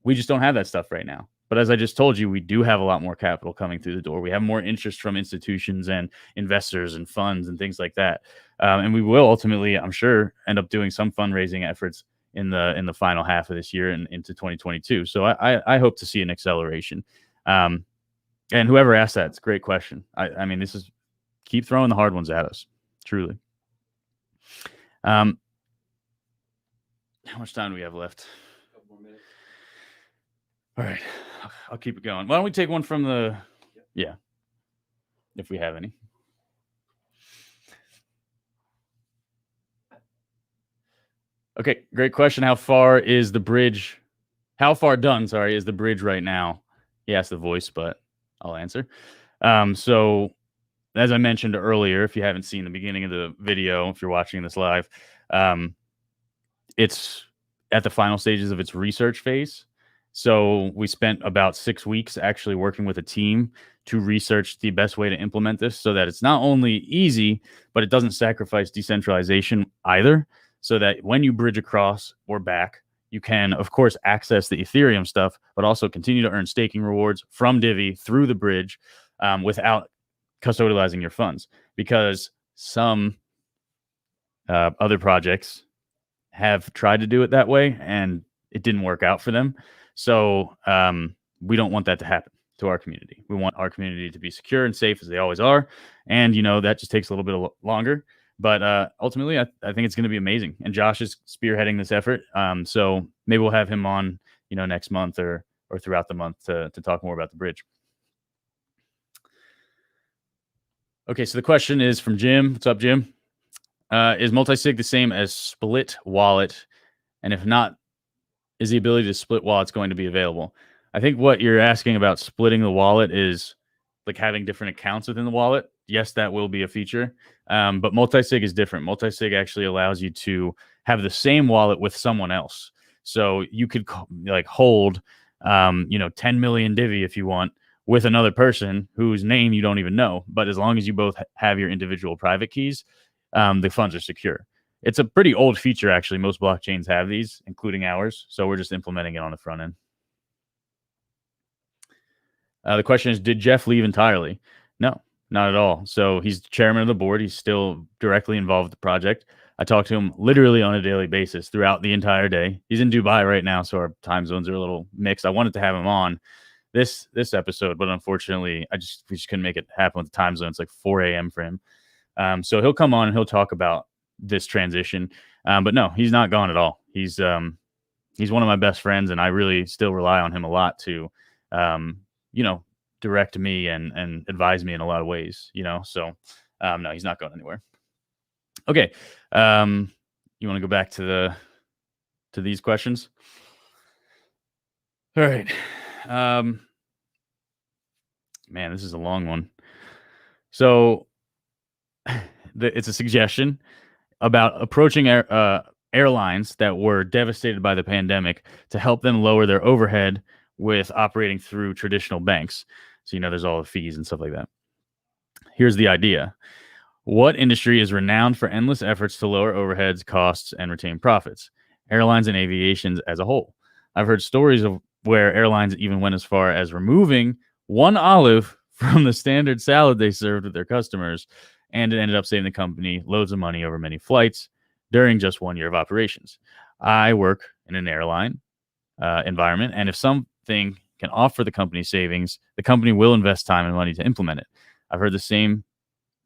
Speaker 1: We just don't have that stuff right now. But as I just told you, we do have a lot more capital coming through the door. We have more interest from institutions and investors and funds and things like that. And we will ultimately, I'm sure, end up doing some fundraising efforts in the final half of this year and into 2022. So I hope to see an acceleration. And whoever asked that, it's a great question. I mean, this is, keep throwing the hard ones at us, truly. How much time do we have left?
Speaker 5: A couple more minutes.
Speaker 1: All right, I'll keep it going. Why don't we take one from the, yeah, if we have any. Okay, great question. How far done, is the bridge right now? He asked the voice, but I'll answer. So as I mentioned earlier, if you haven't seen the beginning of the video, if you're watching this live, it's at the final stages of its research phase. So we spent about 6 weeks actually working with a team to research the best way to implement this so that it's not only easy, but it doesn't sacrifice decentralization either. So that when you bridge across or back, you can, of course, access the Ethereum stuff, but also continue to earn staking rewards from Divi through the bridge without custodializing your funds. Because some other projects have tried to do it that way and it didn't work out for them. So we don't want that to happen to our community. We want our community to be secure and safe as they always are. And, that just takes a little bit longer. But ultimately, I think it's going to be amazing. And Josh is spearheading this effort. So maybe we'll have him on, next month or throughout the month to talk more about the bridge. Okay, so the question is from Jim. What's up, Jim? Is multi-sig the same as split wallet? And if not, is the ability to split wallets going to be available? I think what you're asking about splitting the wallet is like having different accounts within the wallet. Yes, that will be a feature. But multi-sig is different. Multi-sig actually allows you to have the same wallet with someone else. So you could hold, 10 million Divi if you want with another person whose name you don't even know. But as long as you both have your individual private keys, the funds are secure. It's a pretty old feature, actually. Most blockchains have these, including ours. So we're just implementing it on the front end. The question is, did Jeff leave entirely? No, not at all. So he's the chairman of the board. He's still directly involved with the project. I talk to him literally on a daily basis throughout the entire day. He's in Dubai right now, so our time zones are a little mixed. I wanted to have him on this episode, but unfortunately, we just couldn't make it happen with the time zone. It's like 4 a.m. for him. So he'll come on and he'll talk about this transition. But no, he's not gone at all. He's he's one of my best friends, and I really still rely on him a lot to, direct me and advise me in a lot of ways, So, no, he's not going anywhere. Okay. You want to go back to these questions? All right. Man, this is a long one. So it's a suggestion about approaching airlines that were devastated by the pandemic to help them lower their overhead with operating through traditional banks. So, there's all the fees and stuff like that. Here's the idea. What industry is renowned for endless efforts to lower overheads, costs, and retain profits? Airlines and aviation as a whole. I've heard stories of where airlines even went as far as removing one olive from the standard salad they served with their customers, and it ended up saving the company loads of money over many flights during just 1 year of operations. I work in an airline environment, and if something can offer the company savings, the company will invest time and money to implement it. I've heard the same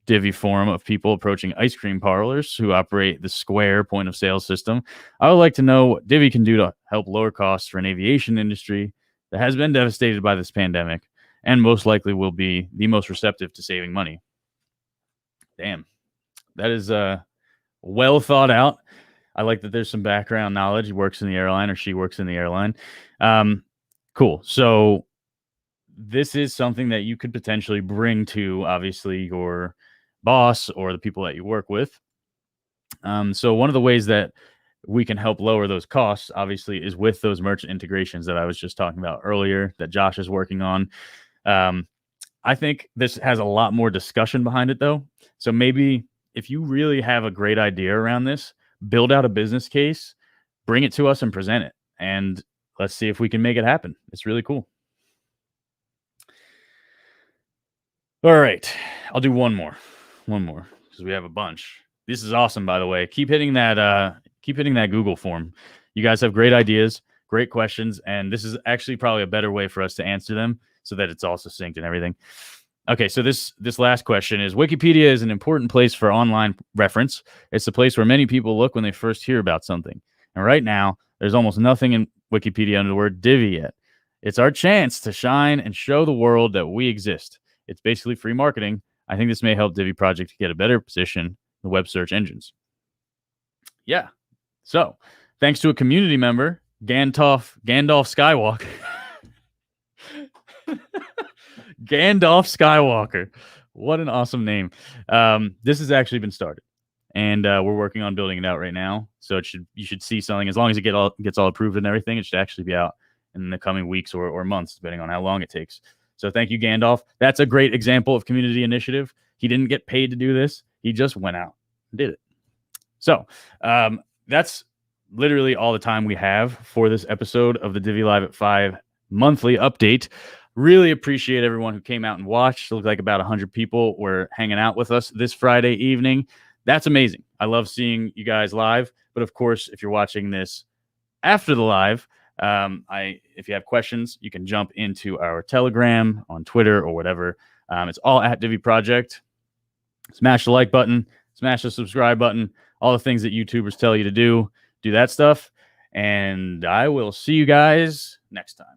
Speaker 1: Divi forum of people approaching ice cream parlors who operate the Square point of sale system. I would like to know what Divi can do to help lower costs for an aviation industry that has been devastated by this pandemic and most likely will be the most receptive to saving money. Damn, that is well thought out. I like that there's some background knowledge. He works in the airline, or she works in the airline. Cool. So this is something that you could potentially bring to, obviously, your boss or the people that you work with. So one of the ways that we can help lower those costs, obviously, is with those merchant integrations that I was just talking about earlier that Josh is working on. I think this has a lot more discussion behind it, though. So maybe if you really have a great idea around this, build out a business case, bring it to us and present it. And let's see if we can make it happen. It's really cool. All right. I'll do one more because we have a bunch. This is awesome, by the way. Keep hitting that Google form. You guys have great ideas, great questions, and this is actually probably a better way for us to answer them so that it's all succinct and everything. Okay, so this last question is: Wikipedia is an important place for online reference. It's the place where many people look when they first hear about something. And right now, there's almost nothing in Wikipedia under the word Divi yet. It's our chance to shine and show the world that we exist. It's basically free marketing. I think this may help Divi Project get a better position in the web search engines. Yeah. So, thanks to a community member, Gandalf Skywalker. Gandalf Skywalker. What an awesome name. This has actually been started, and we're working on building it out right now. So you should see something, as long as it gets all approved and everything. It should actually be out in the coming weeks or months, depending on how long it takes. So thank you, Gandalf. That's a great example of community initiative. He didn't get paid to do this. He just went out and did it. So that's literally all the time we have for this episode of the Divi Live at 5 monthly update. Really appreciate everyone who came out and watched. It looked like about 100 people were hanging out with us this Friday evening. That's amazing. I love seeing you guys live. But of course, if you're watching this after the live, if you have questions, you can jump into our Telegram, on Twitter, or whatever. It's all at Divi Project. Smash the like button, smash the subscribe button, all the things that YouTubers tell you to do. Do that stuff. And I will see you guys next time.